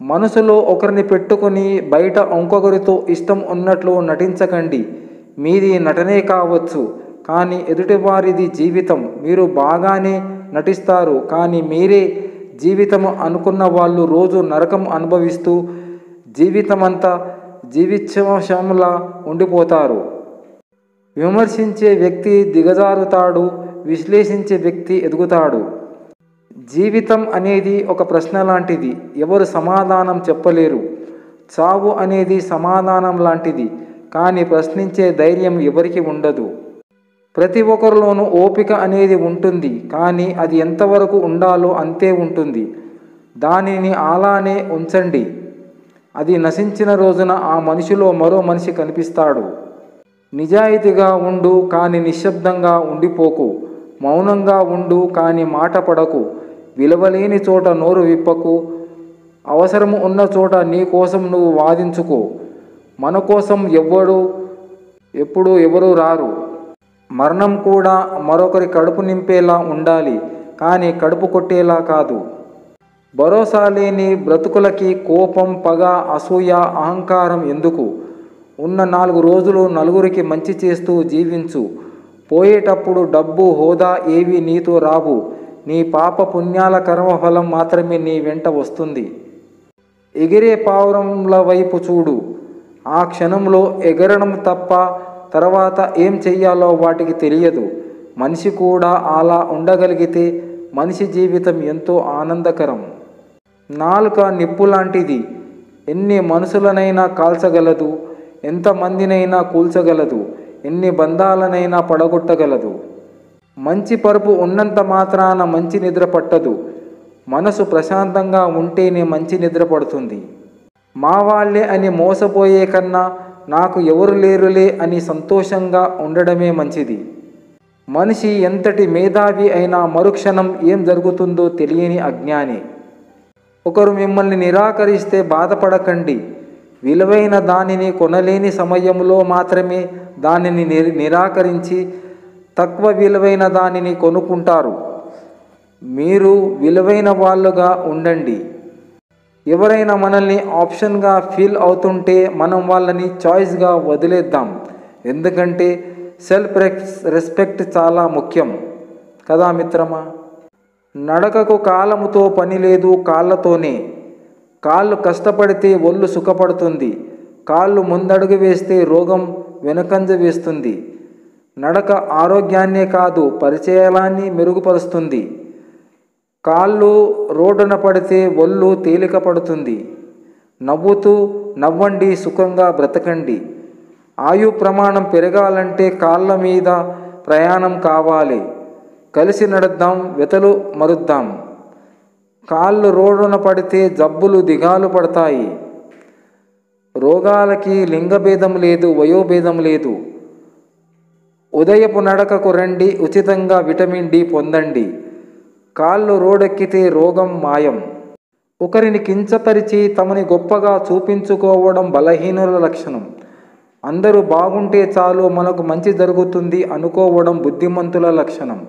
మనసులో ఒకరిని పెట్టుకుని బయట ఇంకొకరితో ఇష్టం ఉన్నట్లు నటించకండి. మీది నటనే కావచ్చు, కానీ ఎదుటివారిది జీవితం. మీరు బాగానే నటిస్తారు, కానీ మీరే జీవితం అనుకున్న వాళ్ళు రోజు నరకం అనుభవిస్తూ జీవితమంతా జీవించంలా ఉండిపోతారు. విమర్శించే వ్యక్తి దిగజారుతాడు, విశ్లేషించే వ్యక్తి ఎదుగుతాడు. జీవితం అనేది ఒక ప్రశ్న లాంటిది, ఎవరు సమాధానం చెప్పలేరు. చావు అనేది సమాధానం లాంటిది, కానీ ప్రశ్నించే ధైర్యం ఎవరికి ఉండదు. ప్రతి ఒక్కరిలోనూ ఓపిక అనేది ఉంటుంది, కానీ అది ఎంతవరకు ఉండాలో అంతే ఉంటుంది. దానిని అలానే ఉంచండి. అది నశించిన రోజున ఆ మనిషిలో మరో మనిషి కనిపిస్తాడు. నిజాయితీగా ఉండు, కానీ నిశ్శబ్దంగా ఉండిపోకు. మౌనంగా ఉండు, కానీ మాట పడకు. విలువలేని చోట నోరు విప్పకు. అవసరం ఉన్న చోట నీ కోసం నువ్వు వాదించుకో. మన కోసం ఎప్పుడు ఎవరు రారు. మరణం కూడా మరొకరి కడుపు నింపేలా ఉండాలి, కానీ కడుపు కొట్టేలా కాదు. భరోసా లేని బ్రతుకులకి కోపం, పగ, అసూయ, అహంకారం ఎందుకు? ఉన్న 4 రోజులు నలుగురికి మంచి చేస్తూ జీవించు. పోయేటప్పుడు డబ్బు, హోదా ఏవి నీతో రావు. నీ పాప పుణ్యాల కర్మఫలం మాత్రమే నీ వెంట వస్తుంది. ఎగిరే పావురంల వైపు చూడు. ఆ క్షణంలో ఎగరడం తప్ప తర్వాత ఏం చెయ్యాలో వాటికి తెలియదు. మనిషి కూడా అలా ఉండగలిగితే మనిషి జీవితం ఎంతో ఆనందకరం. నాలుక నిప్పు లాంటిది. ఎన్ని మనుషులనైనా కాల్చగలదు, ఎంతమందినైనా కూల్చగలదు, ఎన్ని బంధాలనైనా పడగొట్టగలదు. మంచి పరుపు ఉన్నంత మాత్రాన మంచి నిద్ర పట్టదు. మనసు ప్రశాంతంగా ఉంటేనే మంచి నిద్ర పడుతుంది. మా వాళ్ళే అని మోసపోయే కన్నా నాకు ఎవరు లేరులే అని సంతోషంగా ఉండడమే మంచిది. మనిషి ఎంతటి మేధావి అయినా మరుక్షణం ఏం జరుగుతుందో తెలియని అజ్ఞాని. ఒకరు మిమ్మల్ని నిరాకరిస్తే బాధపడకండి. విలువైన దానిని కొనలేని సమయంలో మాత్రమే దానిని నిరాకరించి తక్కువ విలువైన దానిని కొనుక్కుంటారు. మీరు విలువైన వాళ్ళుగా ఉండండి. ఎవరైనా మనల్ని ఆప్షన్గా ఫీల్ అవుతుంటే మనం వాళ్ళని చాయిస్గా వదిలేద్దాం. ఎందుకంటే సెల్ఫ్ రెస్పెక్ట్ చాలా ముఖ్యం కదా మిత్రమా. నడకకు కాలముతో పని లేదు, కాళ్ళతోనే. కాళ్ళు కష్టపడితే ఒళ్ళు సుఖపడుతుంది. కాళ్ళు ముందడుగు వేస్తే రోగం వెనుకంజ వేస్తుంది. నడక ఆరోగ్యాన్నే కాదు, పరిచయాన్ని మెరుగుపరుస్తుంది. కాళ్ళు రోడ్డున పడితే ఒళ్ళు తేలిక పడుతుంది. నవ్వుతూ నవ్వండి, సుఖంగా బ్రతకండి. ఆయు ప్రమాణం పెరగాలంటే కాళ్ళ మీద ప్రయాణం కావాలి. కలిసి నడుద్దాం, వెతలు మరుద్దాం. కాళ్ళు రోడ్డున పడితే జబ్బులు దిగాలు పడతాయి. రోగాలకి లింగభేదం లేదు, వయోభేదం లేదు. ఉదయపు నడకకు రండి, ఉచితంగా విటమిన్ డి పొందండి. కాళ్ళు రోడెక్కితే రోగం మాయం. ఒకరిని కించపరిచి తమని గొప్పగా చూపించుకోవడం బలహీనుల లక్షణం. అందరూ బాగుంటే చాలు మనకు మంచి జరుగుతుంది అనుకోవడం బుద్ధిమంతుల లక్షణం.